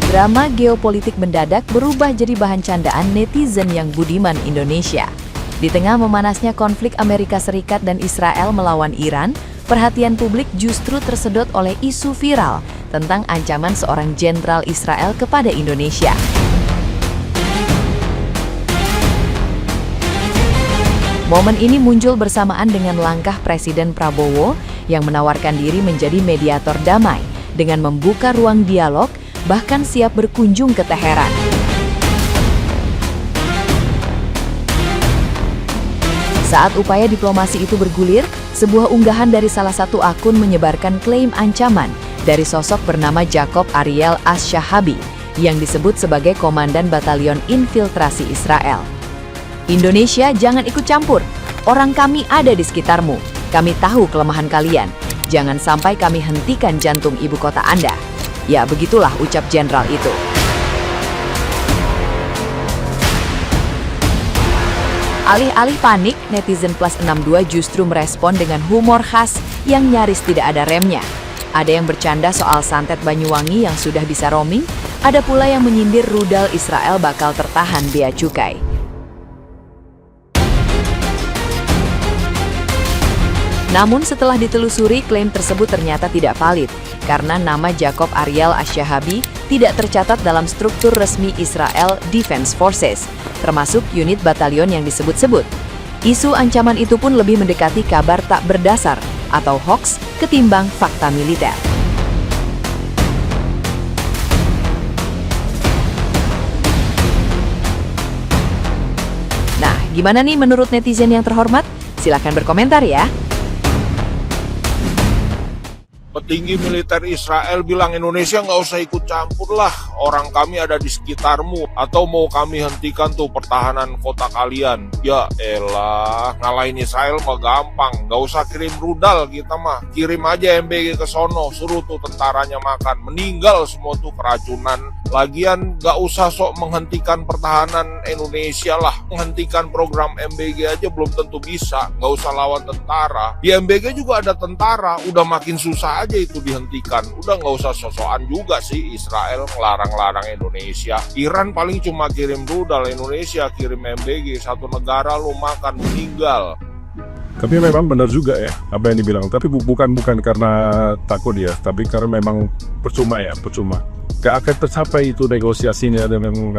Drama geopolitik mendadak berubah jadi bahan candaan netizen yang budiman Indonesia. Di tengah memanasnya konflik Amerika Serikat dan Israel melawan Iran, perhatian publik justru tersedot oleh isu viral tentang ancaman seorang jenderal Israel kepada Indonesia. Momen ini muncul bersamaan dengan langkah Presiden Prabowo yang menawarkan diri menjadi mediator damai dengan membuka ruang dialog, bahkan siap berkunjung ke Teheran. Saat upaya diplomasi itu bergulir, sebuah unggahan dari salah satu akun menyebarkan klaim ancaman dari sosok bernama Jacob Ariel Ash-Shahabi yang disebut sebagai Komandan Batalion Infiltrasi Israel. Indonesia, jangan ikut campur. Orang kami ada di sekitarmu. Kami tahu kelemahan kalian. Jangan sampai kami hentikan jantung ibu kota Anda. Ya, begitulah ucap jenderal itu. Alih-alih panik, netizen plus 62 justru merespon dengan humor khas yang nyaris tidak ada remnya. Ada yang bercanda soal santet Banyuwangi yang sudah bisa roaming, ada pula yang menyindir rudal Israel bakal tertahan bea cukai. Namun setelah ditelusuri, klaim tersebut ternyata tidak valid, karena nama Jacob Ariel Ash-Shahabi tidak tercatat dalam struktur resmi Israel Defense Forces, termasuk unit batalion yang disebut-sebut. Isu ancaman itu pun lebih mendekati kabar tak berdasar atau hoax ketimbang fakta militer. Nah, gimana nih menurut netizen yang terhormat? Silahkan berkomentar ya. Petinggi militer Israel bilang Indonesia nggak usah ikut campur lah, orang kami ada di sekitarmu, atau mau kami hentikan tuh pertahanan kota kalian. Ya elah, ngalahin Israel mah gampang, nggak usah kirim rudal kita mah, kirim aja MBG ke sono, suruh tuh tentaranya makan, meninggal semua tuh keracunan. Lagian nggak usah sok menghentikan pertahanan Indonesia lah, menghentikan program MBG aja belum tentu bisa, nggak usah lawan tentara. Di MBG juga ada tentara, udah makin susah aja itu dihentikan. Udah nggak usah sosokan juga sih Israel ngelarang-larang Indonesia. Iran paling cuma kirim rudal, Indonesia kirim MBG, satu negara lu makan meninggal. Tapi memang benar juga ya apa yang dibilang. Tapi bukan karena takut ya, tapi karena memang percuma. Gak akan tercapai itu negosiasinya dan memang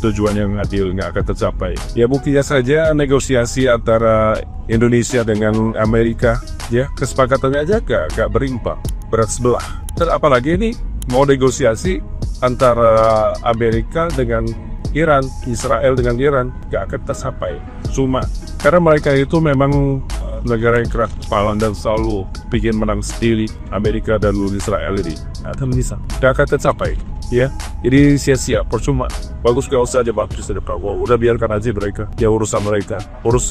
tujuan yang adil gak akan tercapai. Ya buktinya saja negosiasi antara Indonesia dengan Amerika, ya kesepakatannya aja gak berimbang, berat sebelah. Dan apalagi ini mau negosiasi antara Amerika dengan Iran, Israel dengan Iran, gak akan tercapai. Cuma karena mereka itu memang negara yang keras kepala dan selalu bikin menang sendiri, Amerika dan Israel ini. Akan bisa, gak akan tercapai, ya. Jadi sia-sia, percuma. Bagus gak usah aja bagus dari Prabowo. Udah biarkan aja mereka, ya urusan mereka. Urus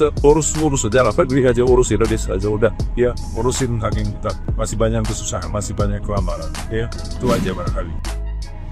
aja lah, pergi aja urus Indonesia aja udah. Ya, urusin hakim kita. Masih banyak kesusahan, masih banyak kelamaran. Ya, itu aja barangkali.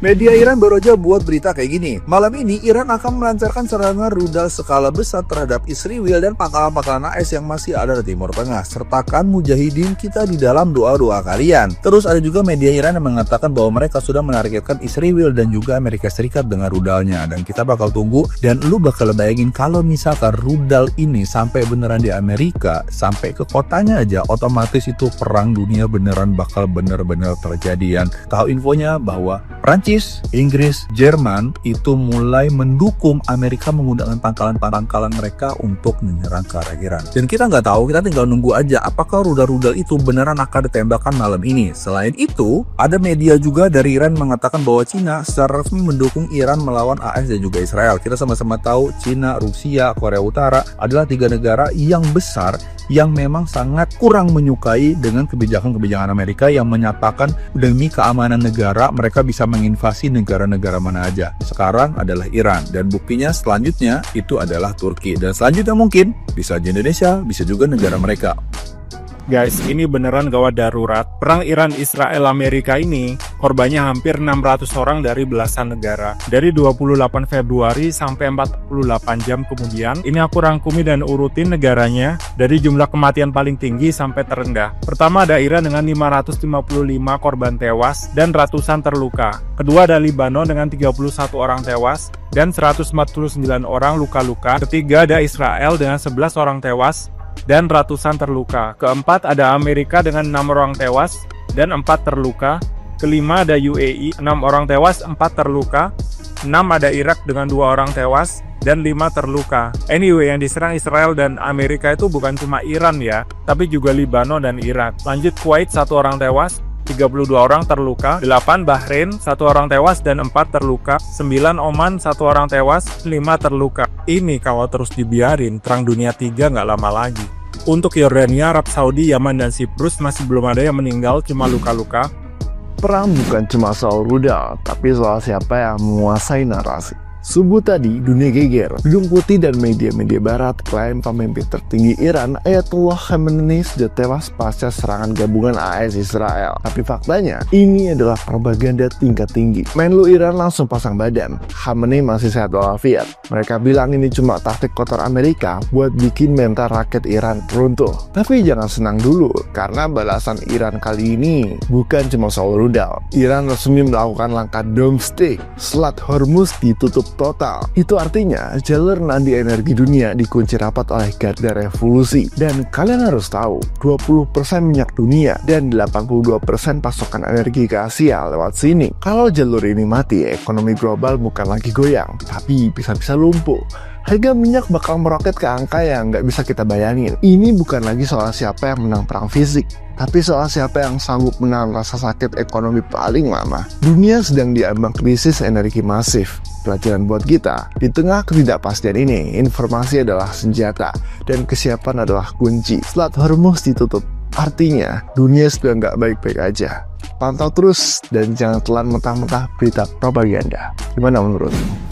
Media Iran baru aja buat berita kayak gini. Malam ini Iran akan melancarkan serangan rudal skala besar terhadap Israel dan pangkalan-pangkalan AS yang masih ada di Timur Tengah. Sertakan mujahidin kita di dalam doa-doa kalian. Terus ada juga media Iran yang mengatakan bahwa mereka sudah menargetkan Israel dan juga Amerika Serikat dengan rudalnya. Dan kita bakal tunggu dan lu bakal bayangin kalau misalkan rudal ini sampai beneran di Amerika, sampai ke kotanya aja, otomatis itu perang dunia beneran bakal bener-bener terjadi. Dan tahu infonya bahwa Prancis, Inggris, Jerman itu mulai mendukung Amerika menggunakan pangkalan-pangkalan mereka untuk menyerang ke arah Iran. Dan kita nggak tahu, kita tinggal nunggu aja apakah rudal-rudal itu beneran akan ditembakkan malam ini. Selain itu, ada media juga dari Iran mengatakan bahwa Cina secara resmi mendukung Iran melawan AS dan juga Israel. Kita sama-sama tahu Cina, Rusia, Korea Utara adalah 3 negara yang besar yang memang sangat kurang menyukai dengan kebijakan-kebijakan Amerika yang menyatakan demi keamanan negara mereka bisa menginvasi negara-negara mana aja. Sekarang adalah Iran dan buktinya selanjutnya itu adalah Turki dan selanjutnya mungkin bisa di Indonesia, bisa juga negara mereka. Guys, ini beneran gawat darurat. Perang Iran-Israel-Amerika ini, korbannya hampir 600 orang dari belasan negara. Dari 28 Februari sampai 48 jam kemudian, ini aku rangkumi dan urutin negaranya dari jumlah kematian paling tinggi sampai terendah. Pertama ada Iran dengan 555 korban tewas dan ratusan terluka. Kedua ada Libanon dengan 31 orang tewas dan 149 orang luka-luka. Ketiga ada Israel dengan 11 orang tewas dan ratusan terluka. Keempat ada Amerika dengan 6 orang tewas dan 4 terluka. Kelima ada UAE, 6 orang tewas, 4 terluka. 6 ada Irak dengan 2 orang tewas dan 5 terluka. Anyway, yang diserang Israel dan Amerika itu bukan cuma Iran ya, tapi juga Libanon dan Irak. Lanjut Kuwait, 1 orang tewas, 32 orang terluka, 8 Bahrain, 1 orang tewas dan 4 terluka, 9 Oman, 1 orang tewas, 5 terluka. Ini kalau terus dibiarin, perang dunia 3 nggak lama lagi. Untuk Yordania, Arab Saudi, Yaman, dan Siprus masih belum ada yang meninggal, cuma luka-luka. Perang bukan cuma soal rudal, tapi soal siapa yang menguasai narasi. Subuh tadi, dunia geger. Gedung Putih dan media-media barat klaim pemimpin tertinggi Iran, Ayatollah Khamenei, sudah tewas pasca serangan gabungan AS Israel. Tapi faktanya, ini adalah propaganda tingkat tinggi. Menlu Iran langsung pasang badan. Khamenei masih sehat walafiat. Mereka bilang ini cuma taktik kotor Amerika buat bikin mental rakyat Iran runtuh. Tapi jangan senang dulu, karena balasan Iran kali ini bukan cuma soal rudal. Iran resmi melakukan langkah domestik. Selat Hormuz ditutup total. Itu artinya jalur nadi energi dunia dikunci rapat oleh garda revolusi. Dan kalian harus tahu, 20% minyak dunia dan 82% pasokan energi ke Asia lewat sini. Kalau jalur ini mati, ekonomi global bukan lagi goyang, tapi bisa-bisa lumpuh. Harga minyak bakal meroket ke angka yang nggak bisa kita bayangin. Ini bukan lagi soal siapa yang menang perang fisik, tapi soal siapa yang sanggup menahan rasa sakit ekonomi paling lama. Dunia sedang diambang krisis energi masif. Pelajaran buat kita, di tengah ketidakpastian ini, informasi adalah senjata, dan kesiapan adalah kunci. Selat Hormuz ditutup, artinya dunia sudah nggak baik-baik aja. Pantau terus, dan jangan telan mentah-mentah berita propaganda. Gimana menurutmu?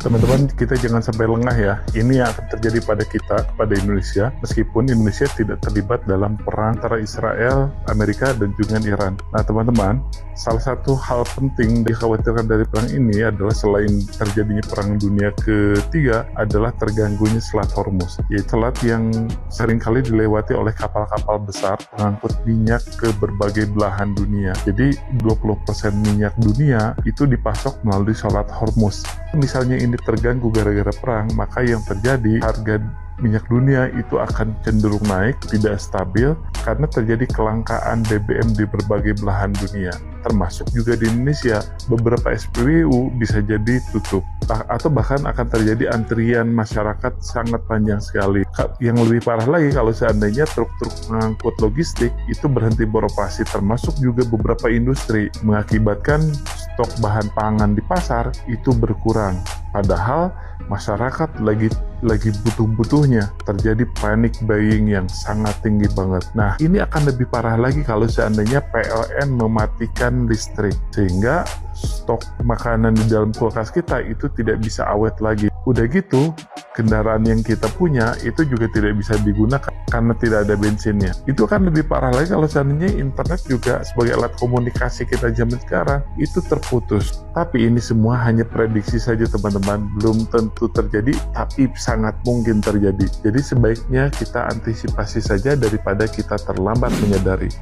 Teman-teman, kita jangan sampai lengah ya. Ini yang akan terjadi pada kita, pada Indonesia, meskipun Indonesia tidak terlibat dalam perang antara Israel, Amerika, dan juga Iran. Nah teman-teman, salah satu hal penting dikhawatirkan dari perang ini adalah selain terjadinya perang dunia ketiga adalah terganggunya Selat Hormuz, yaitu selat yang seringkali dilewati oleh kapal-kapal besar pengangkut minyak ke berbagai belahan dunia. Jadi 20% minyak dunia itu dipasok melalui Selat Hormuz. Misalnya ini terganggu gara-gara perang, maka yang terjadi harga minyak dunia itu akan cenderung naik, tidak stabil karena terjadi kelangkaan BBM di berbagai belahan dunia, termasuk juga di Indonesia. Beberapa SPBU bisa jadi tutup atau bahkan akan terjadi antrian masyarakat sangat panjang sekali. Yang lebih parah lagi kalau seandainya truk-truk pengangkut logistik itu berhenti beroperasi, termasuk juga beberapa industri, mengakibatkan stok bahan pangan di pasar itu berkurang. Padahal masyarakat lagi butuh-butuhnya, terjadi panic buying yang sangat tinggi banget. Nah, ini akan lebih parah lagi kalau seandainya PLN mematikan listrik, sehingga stok makanan di dalam kulkas kita itu tidak bisa awet lagi. Udah gitu, kendaraan yang kita punya itu juga tidak bisa digunakan karena tidak ada bensinnya. Itu akan lebih parah lagi kalau seandainya internet juga sebagai alat komunikasi kita zaman sekarang itu terputus. Tapi ini semua hanya prediksi saja teman-teman, belum tentu terjadi, tapi sangat mungkin terjadi. Jadi sebaiknya kita antisipasi saja daripada kita terlambat menyadari.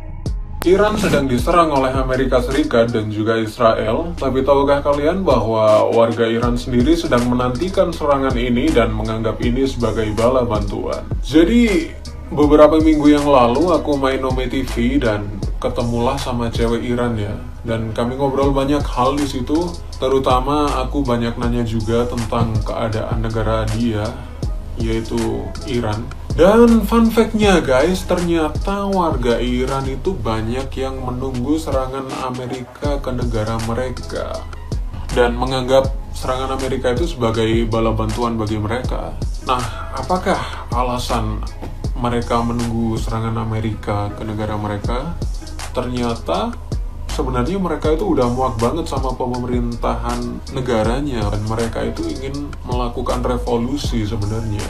Iran sedang diserang oleh Amerika Serikat dan juga Israel, tapi tahukah kalian bahwa warga Iran sendiri sedang menantikan serangan ini dan menganggap ini sebagai bala bantuan. Jadi, beberapa minggu yang lalu aku main Nome TV dan ketemulah sama cewek Iran ya. Dan kami ngobrol banyak hal di situ, terutama aku banyak nanya juga tentang keadaan negara dia, yaitu Iran. Dan fun fact-nya guys, ternyata warga Iran itu banyak yang menunggu serangan Amerika ke negara mereka dan menganggap serangan Amerika itu sebagai bala bantuan bagi mereka. Nah, apakah alasan mereka menunggu serangan Amerika ke negara mereka? Ternyata sebenarnya mereka itu udah muak banget sama pemerintahan negaranya dan mereka itu ingin melakukan revolusi sebenarnya.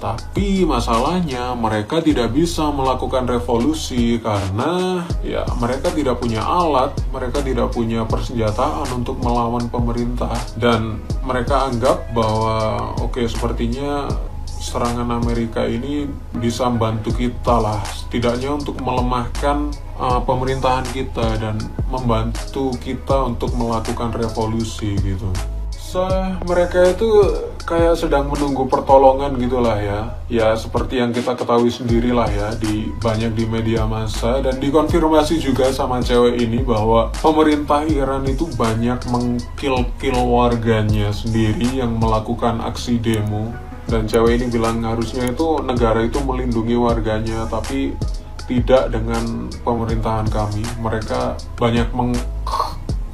Tapi masalahnya mereka tidak bisa melakukan revolusi karena ya mereka tidak punya alat, mereka tidak punya persenjataan untuk melawan pemerintah. Dan mereka anggap bahwa oke, sepertinya serangan Amerika ini bisa membantu kita lah, setidaknya untuk melemahkan pemerintahan kita dan membantu kita untuk melakukan revolusi gitu. Mereka itu kayak sedang menunggu pertolongan gitulah ya. Ya seperti yang kita ketahui sendirilah ya, banyak di media massa, dan dikonfirmasi juga sama cewek ini bahwa pemerintah Iran itu banyak mengkill warganya sendiri yang melakukan aksi demo. Dan cewek ini bilang harusnya itu negara itu melindungi warganya, tapi tidak dengan pemerintahan kami. Mereka banyak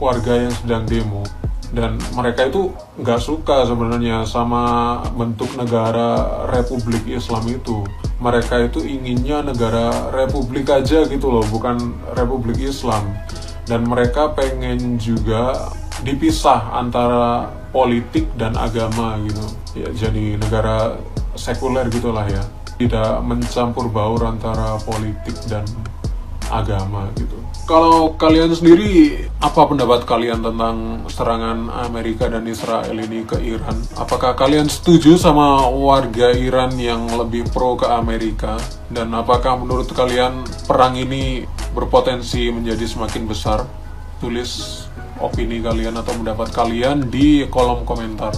warga yang sedang demo. Dan mereka itu nggak suka sebenarnya sama bentuk negara Republik Islam itu. Mereka itu inginnya negara Republik aja gitu loh, bukan Republik Islam. Dan mereka pengen juga dipisah antara politik dan agama gitu. Ya, jadi negara sekuler gitulah ya. Tidak mencampur baur antara politik dan agama gitu. Kalau kalian sendiri, apa pendapat kalian tentang serangan Amerika dan Israel ini ke Iran? Apakah kalian setuju sama warga Iran yang lebih pro ke Amerika? Dan apakah menurut kalian perang ini berpotensi menjadi semakin besar? Tulis opini kalian atau pendapat kalian di kolom komentar.